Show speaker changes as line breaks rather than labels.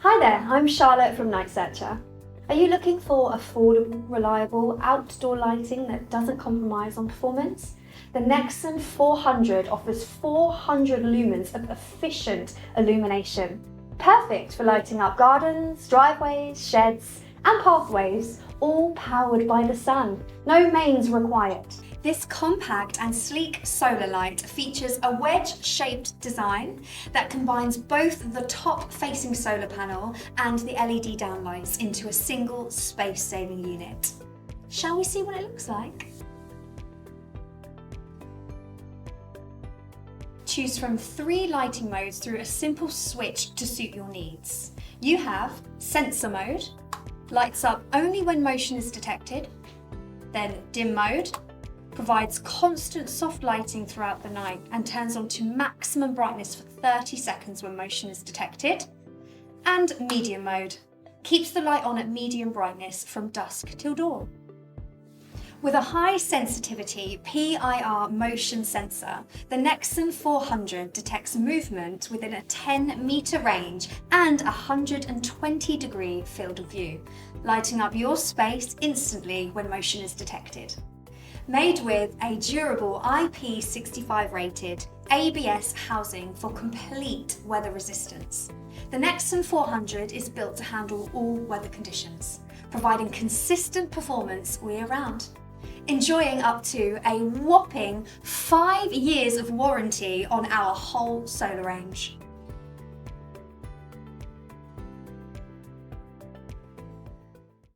Hi there, I'm Charlotte from NightSearcher. Are you looking for affordable, reliable outdoor lighting that doesn't compromise on performance? The NexSun 400 offers 400 lumens of efficient illumination, perfect for lighting up gardens, driveways, sheds and pathways, all powered by the sun. No mains required. This compact and sleek solar light features a wedge-shaped design that combines both the top-facing solar panel and the LED downlights into a single space-saving unit. Shall we see what it looks like? Choose from 3 lighting modes through a simple switch to suit your needs. You have sensor mode, lights up only when motion is detected, then dim mode, provides constant soft lighting throughout the night and turns on to maximum brightness for 30 seconds when motion is detected, and medium mode, keeps the light on at medium brightness from dusk till dawn. With a high sensitivity PIR motion sensor, the NexSun 400 detects movement within a 10-metre range and a 120-degree field of view, lighting up your space instantly when motion is detected. Made with a durable IP65 rated ABS housing for complete weather resistance. The NexSun 400 is built to handle all weather conditions, providing consistent performance year round. Enjoying up to a whopping 5 years of warranty on our whole solar range.